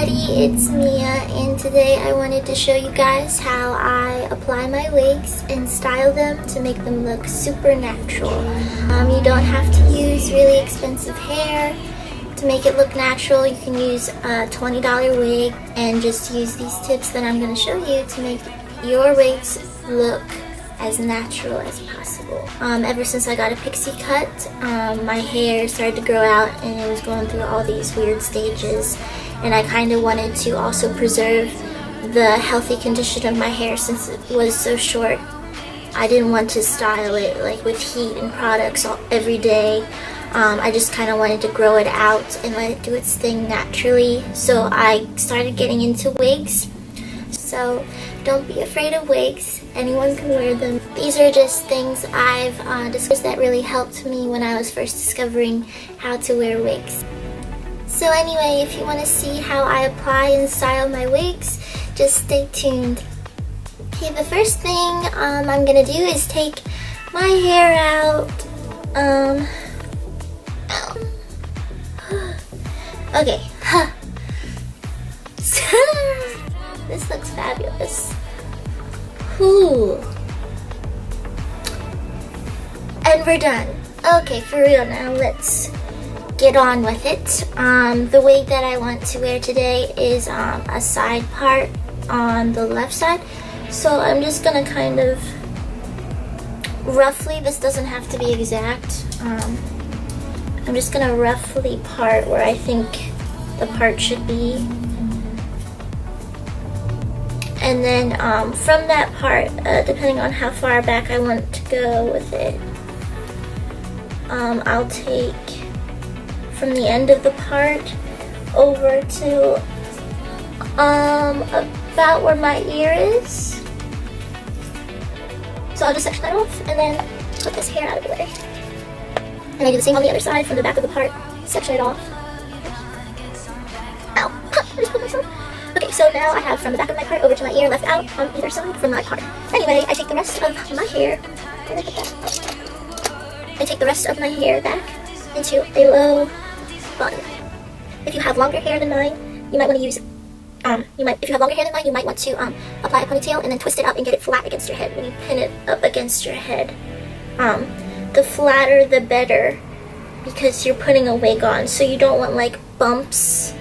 everybody, it's Mia, and today I wanted to show you guys how I apply my wigs and style them to make them look super natural. You don't have to use really expensive hair to make it look natural. You can use a $20 wig and just use these tips that I'm going to show you to make your wigs look as natural as possible. Ever since I got a pixie cut, my hair started to grow out and it was going through all these weird stages, and I kind of wanted to also preserve the healthy condition of my hair since it was so short. I didn't want to style it like with heat and products every day. I just kind of wanted to grow it out and let it do its thing naturally, so I started getting into wigs. So don't be afraid of wigs. Anyone can wear them. These are just things I've discovered that really helped me when I was first discovering how to wear wigs. So anyway, if you want to see how I apply and style my wigs, just stay tuned. Okay, the first thing I'm going to do is take my hair out. Okay. This looks fabulous. Whew. And we're done. Okay, for real now, let's get on with it. The wig that I want to wear today is a side part on the left side. So I'm just gonna kind of roughly, this doesn't have to be exact, I'm just gonna roughly part where I think the part should be. And then from that part, depending on how far back I want to go with it, I'll take from the end of the part over to about where my ear is. So I'll just section that off and then put this hair out of the way. And I do the same on the other side from the back of the part, section it off. Ow, I just put myself. Okay, so now I have from the back of my part over to my ear left out on either side from my part. Anyway, I take the rest of my hair, where did I put that? I take the rest of my hair back into a low bun. If you have longer hair than mine, you might want to use, if you have longer hair than mine, you might want to apply a ponytail and then twist it up and get it flat against your head when you pin it up against your head. The flatter the better, because you're putting a wig on, so you don't want like bumps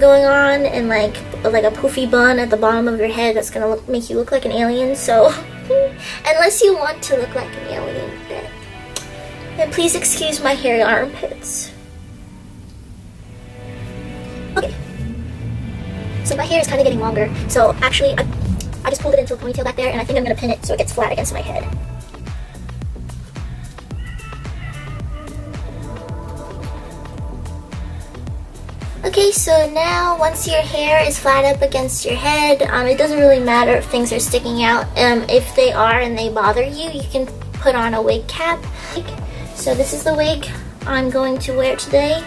going on and like a poofy bun at the bottom of your head that's gonna make you look like an alien. So unless you want to look like an alien, then please excuse my hairy armpits. Okay, so my hair is kind of getting longer, so actually I just pulled it into a ponytail back there, and I think I'm gonna pin it so it gets flat against my head. Okay, so now once your hair is flat up against your head, it doesn't really matter if things are sticking out. If they are and they bother you, you can put on a wig cap. So this is the wig I'm going to wear today.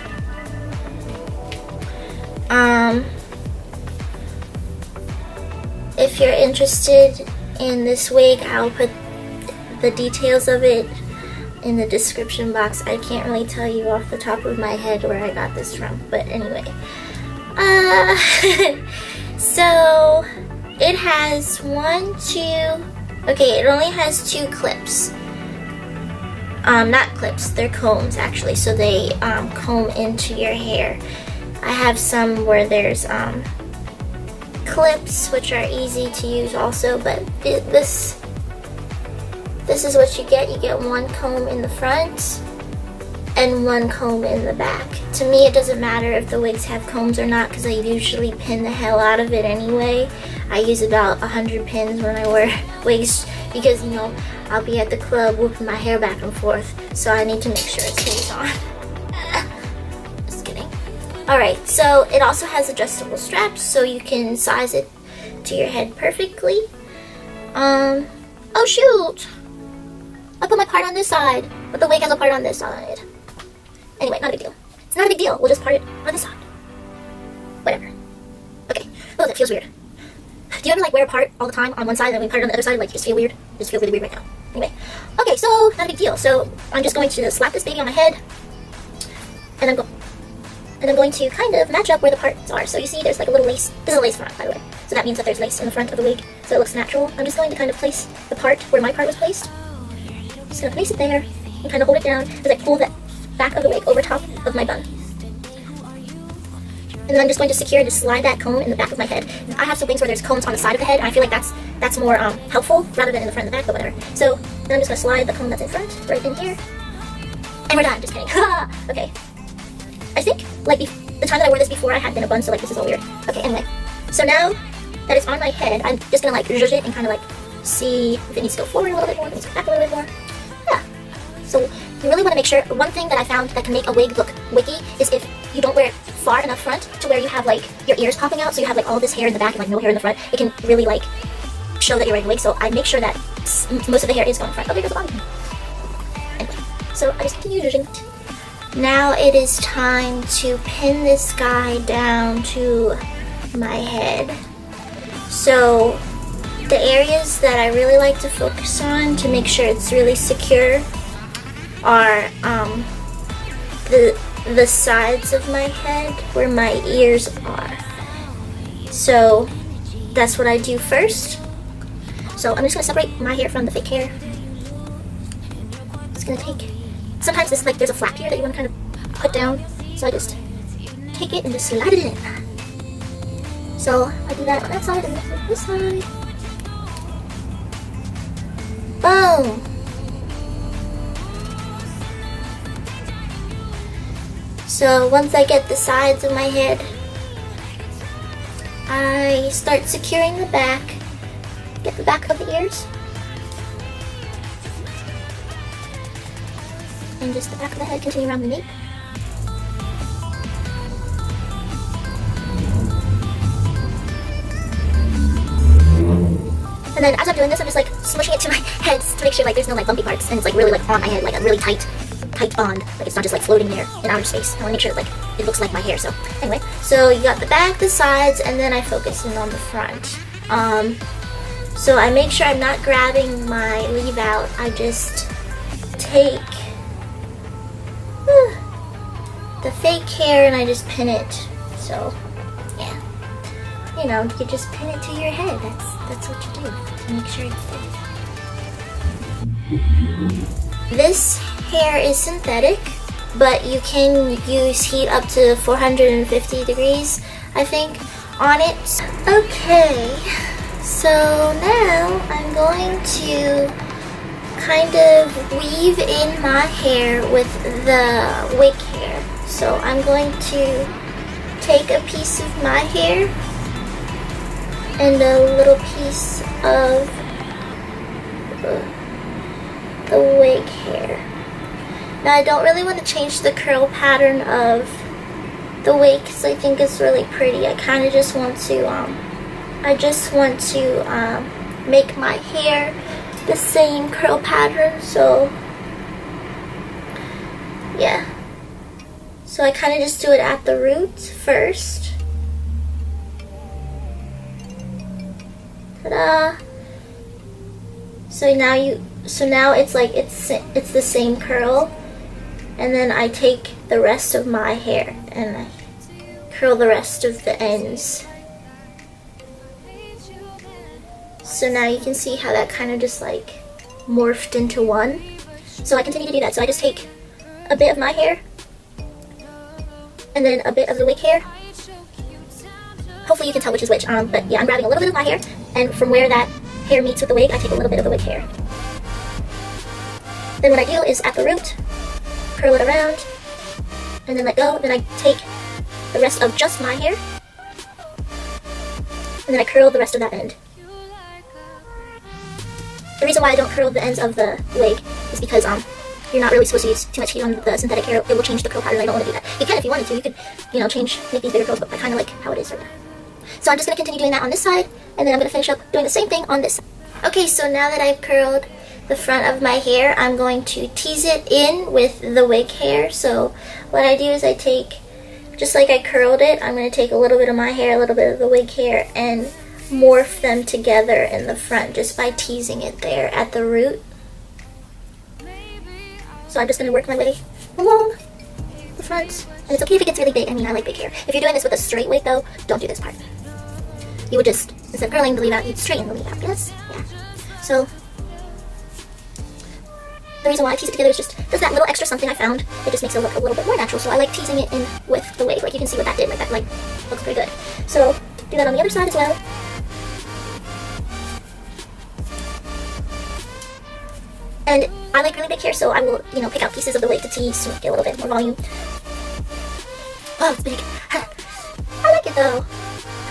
If you're interested in this wig, I'll put the details of it in the description box. I can't really tell you off the top of my head where I got this from, but anyway. So it has it only has 2 clips. Not clips, they're combs actually, so they comb into your hair. I have some where there's clips, which are easy to use also, but this is what you get. You get 1 comb in the front and 1 comb in the back. To me, it doesn't matter if the wigs have combs or not, because I usually pin the hell out of it anyway. I use about 100 pins when I wear wigs, because you know, I'll be at the club whooping my hair back and forth, so I need to make sure it stays on. Just kidding. Alright, so it also has adjustable straps, so you can size it to your head perfectly. Oh shoot! I put my part on this side, but the wig has a part on this side. Anyway, not a big deal. It's not a big deal. We'll just part it on this side. Whatever. Okay. Oh, that feels weird. Do you ever like wear a part all the time on one side and then we part it on the other side? Like, you just feel weird? It just feels really weird right now. Anyway. Okay, so not a big deal. So I'm just going to slap this baby on my head. And I'm going. And I'm going to kind of match up where the parts are. So you see there's like a little lace. This is a lace front, by the way. So that means that there's lace in the front of the wig, so it looks natural. I'm just going to kind of place the part where my part was placed. Just gonna place it there and kind of hold it down as I pull the back of the wig over top of my bun. And then I'm just going to secure and just slide that comb in the back of my head. I have some wigs where there's combs on the side of the head, and I feel like that's more helpful rather than in the front and the back, but whatever. So then I'm just gonna slide the comb that's in front right in here, and we're done. Just kidding. Okay. I think like the time that I wore this before, I had been a bun, so like this is all weird. Okay. Anyway, so now that it's on my head, I'm just gonna like zhuzh it and kind of like see if it needs to go forward a little bit more, if it needs to go back a little bit more. Yeah. So you really want to make sure. One thing that I found that can make a wig look wicky is if you don't wear it far enough front to where you have like your ears popping out, so you have like all this hair in the back and like no hair in the front. It can really like show that you're wearing a wig. So I make sure that most of the hair is going front. Oh, there goes the bottom. Anyway, so I just continue zhuzhing it. Now it is time to pin this guy down to my head. So the areas that I really like to focus on to make sure it's really secure are the sides of my head where my ears are. So that's what I do first. So I'm just gonna separate my hair from the fake hair. Just gonna take, sometimes this like there's a flap here that you want to kind of put down. So I just take it and just slide it in. So I do that on that side and then this side. Boom! So once I get the sides of my head, I start securing the back. Get the back of the ears. And just the back of the head, continue around the nape. And then as I'm doing this, I'm just like smushing it to my head to make sure like there's no like bumpy parts and it's like really like on my head, like a really tight bond. Like it's not just like floating there in outer space. I want to make sure like it looks like my hair. So anyway, so you got the back, the sides, and then I focus in on the front. So I make sure I'm not grabbing my leave out. I just take the fake hair and I just pin it. So yeah, you know, you just pin it to your head. That's what you do to make sure it's there. This hair is synthetic, but you can use heat up to 450 degrees, I think, on it. Okay, so now I'm going to kind of weave in my hair with the wig hair. So I'm going to take a piece of my hair and a little piece of the wig hair. Now I don't really want to change the curl pattern of the wig because I think it's really pretty. I kind of just want to make my hair the same curl pattern. So yeah. So I kind of just do it at the root first. Ta-da! So now it's like it's the same curl, and then I take the rest of my hair and I curl the rest of the ends. So now you can see how that kind of just like morphed into one. So I continue to do that. So I just take a bit of my hair and then a bit of the wig hair. Hopefully you can tell which is which, but yeah, I'm grabbing a little bit of my hair, and from where that hair meets with the wig, I take a little bit of the wig hair. Then what I do is at the root, curl it around, and then let go. Then I take the rest of just my hair, and then I curl the rest of that end. The reason why I don't curl the ends of the wig is because you're not really supposed to use too much heat on the synthetic hair. It will change the curl pattern. I don't want to do that. You can if you wanted to. You could, make these bigger curls, but I kind of like how it is right now. So I'm just going to continue doing that on this side, and then I'm going to finish up doing the same thing on this side. Okay, so now that I've curled the front of my hair, I'm going to tease it in with the wig hair. So what I do is I take, just like I curled it, I'm going to take a little bit of my hair, a little bit of the wig hair, and morph them together in the front just by teasing it there at the root. So I'm just going to work my way along the front. And it's okay if it gets really big. I mean, I like big hair. If you're doing this with a straight wig though, don't do this part. You would just, instead of curling the leave out, you'd straighten the leave out. Yes? Yeah. So, the reason why I tease it together is just, there's that little extra something I found. It just makes it look a little bit more natural. So I like teasing it in with the wig. Like you can see what that did. Like that, like, looks pretty good. So, do that on the other side as well. And I like really big hair, so I will, you know, pick out pieces of the wig to tease to make it a little bit more volume. Oh, it's big. I like it though.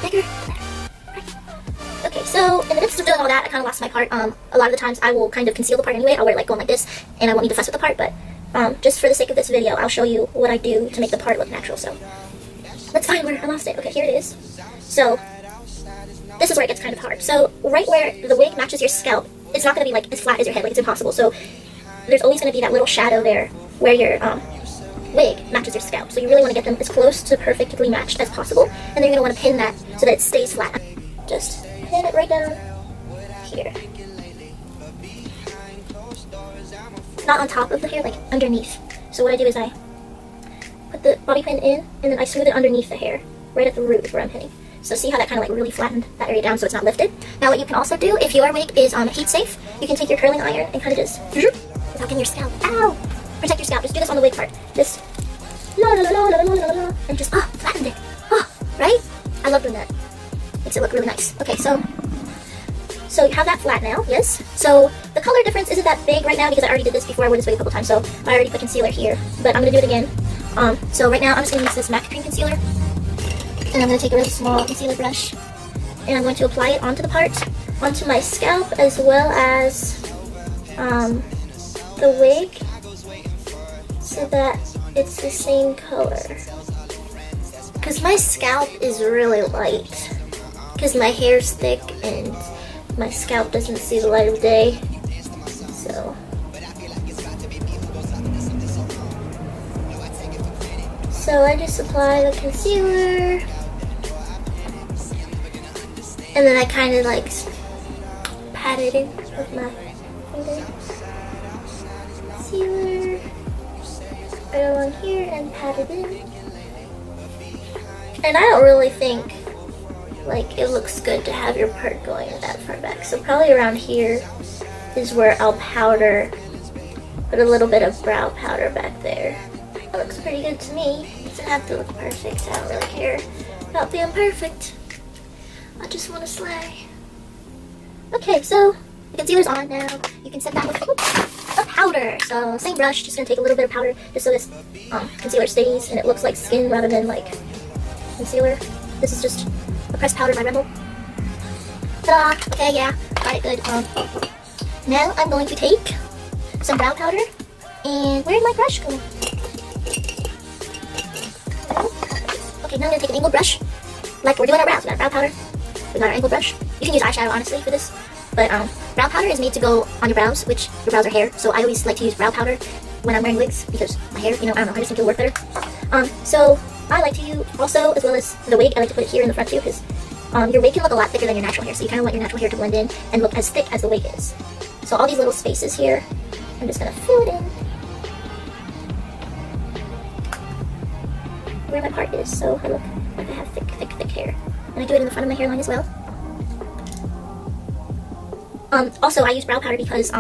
Bigger, the better. Right. Okay, so in the midst of doing all that, I kind of lost my part. A lot of the times I will kind of conceal the part anyway. I'll wear it like going like this, and I won't need to fuss with the part, but just for the sake of this video, I'll show you what I do to make the part look natural. So let's find where I lost it. Okay, here it is. So this is where it gets kind of hard. So right where the wig matches your scalp, it's not going to be like as flat as your head, like it's impossible. So there's always going to be that little shadow there where your wig matches your scalp. So you really want to get them as close to perfectly matched as possible. And then you're going to want to pin that so that it stays flat. Just pin it right down here. Not on top of the hair, like underneath. So what I do is I put the bobby pin in and then I smooth it underneath the hair, right at the root is where I'm pinning. So see how that kind of like really flattened that area down so it's not lifted? Now what you can also do, if your wig is heat safe, you can take your curling iron and kind of just, without getting your scalp, ow! Protect your scalp, just do this on the wig part. Just, and just, flattened it. Right? I love doing that. Makes it look really nice. Okay, so you have that flat now, yes? So the color difference isn't that big right now because I already did this before. I wore this wig a couple times, so I already put concealer here. But I'm going to do it again. So right now I'm just going to use this MAC cream concealer. And I'm going to take a really small concealer brush and I'm going to apply it onto the part, onto my scalp as well as the wig so that it's the same color. Because my scalp is really light because my hair's thick and my scalp doesn't see the light of day. So I just apply the concealer. And then I kind of like pat it in with my finger. Concealer right along here and pat it in. And I don't really think like it looks good to have your part going that far back. So probably around here is where I'll powder, put a little bit of brow powder back there. That looks pretty good to me. It doesn't have to look perfect. I don't really care about being perfect. I just want to slay. Okay, so the concealer's on now. You can set that with a powder. So same brush, just gonna take a little bit of powder just so this concealer stays and it looks like skin rather than like concealer. This is just a pressed powder by Rebel. Ta-da! Okay, yeah, got it good. Now I'm going to take some brow powder and where'd my brush go? Okay, now I'm gonna take an angled brush. Like we're doing our brows, we got brow powder. We got our angled brush. You can use eyeshadow honestly for this, but brow powder is made to go on your brows, which your brows are hair. So I always like to use brow powder when I'm wearing wigs because my hair, you know, I don't know, I just think it'll work better. So I like to use also, as well as the wig, I like to put it here in the front too because your wig can look a lot thicker than your natural hair. So you kind of want your natural hair to blend in and look as thick as the wig is. So all these little spaces here, I'm just gonna fill it in where my part is, so I look like I have thick hair. And I do it in the front of my hairline as well. Also, I use brow powder because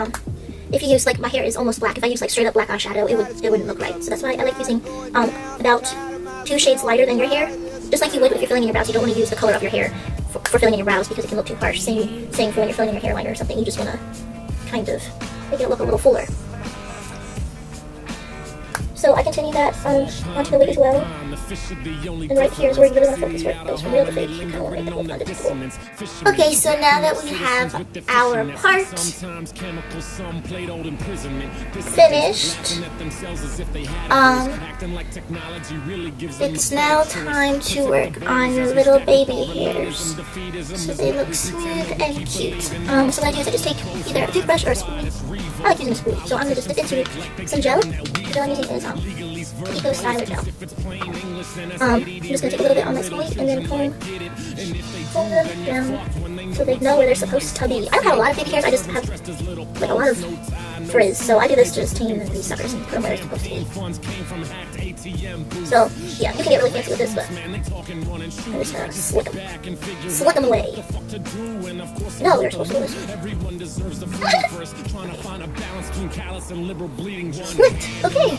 if you use, like, my hair is almost black. If I use like straight up black eyeshadow, it wouldn't look right. So that's why I like using about 2 shades lighter than your hair. Just like you would if you're filling in your brows. You don't want to use the color of your hair for filling in your brows because it can look too harsh. Same for when you're filling in your hairline or something. You just want to kind of make it look a little fuller. So I continue that onto the wig as well. And right here is where you really want to focus, where it goes from real to fake. You kind of want to make that look undeniable. Okay, so now that we have our part finished, it's now time to work on your little baby hairs so they look smooth and cute. So what I do is I just take either a toothbrush or a spoon. I like using a spoon, so I'm going to just dip into some gel. The gel I'm using is Eco Styler gel. I'm just going to take a little bit on this point and then comb them down so they know where they're supposed to be. I don't have a lot of baby hairs, I just have like a lot of frizz, so I do this to just tame these suckers and put them where they're supposed to be. So yeah, you can get really fancy with this, but I'm just gonna slick them away. No, we're supposed to do this. Slicked. Okay,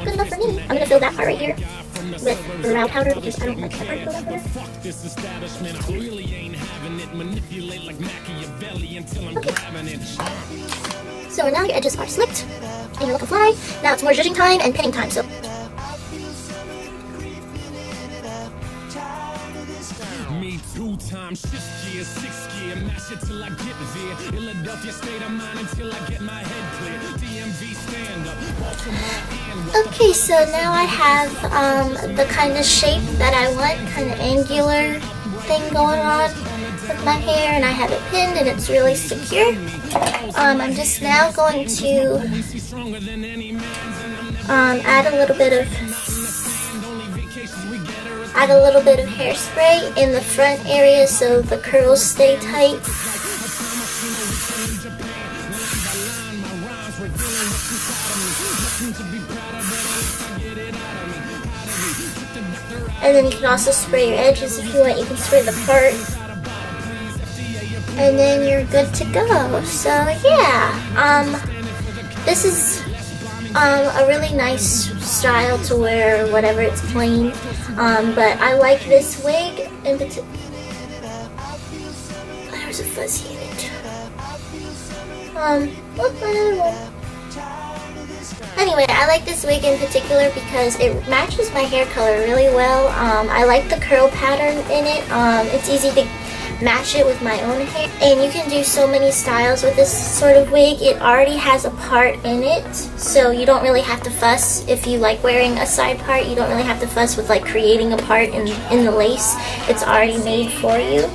good enough for me. I'm gonna fill that part right here with brow powder because I don't like that part filled up there. Okay. So now your edges are slicked and you're looking fly. Now it's more zhuzhing time and pinning time. So me 2 times, shift gear, 6 gear, mash it till I get there. Philadelphia state of mind until I get my head clear. DMV stand up, Baltimore and okay, so now I have the kind of shape that I want, kind of angular thing going on with my hair, and I have it pinned and it's really secure. I'm just now going to add a little bit of hairspray in the front area so the curls stay tight. And then you can also spray your edges if you want. You can spray the part. And then you're good to go. So yeah, this is a really nice style to wear, whatever, it's plain. But I like this wig in particular. There's a fuzzy in it. Anyway, I like this wig in particular because it matches my hair color really well. I like the curl pattern in it. It's easy to match it with my own hair, and you can do so many styles with this sort of wig. It already has a part in it, so you don't really have to fuss. If you like wearing a side part, you don't really have to fuss with like creating a part in the lace. It's already made for you.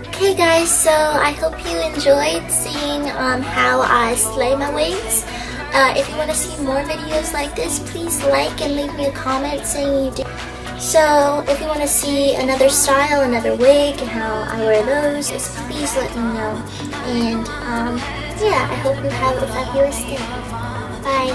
Okay guys, so I hope you enjoyed seeing how I slay my wigs. If you want to see more videos like this, please like and leave me a comment saying you do. So if you want to see another style, another wig, and how I wear those, just please let me know. And yeah, I hope you have a fabulous day. Bye.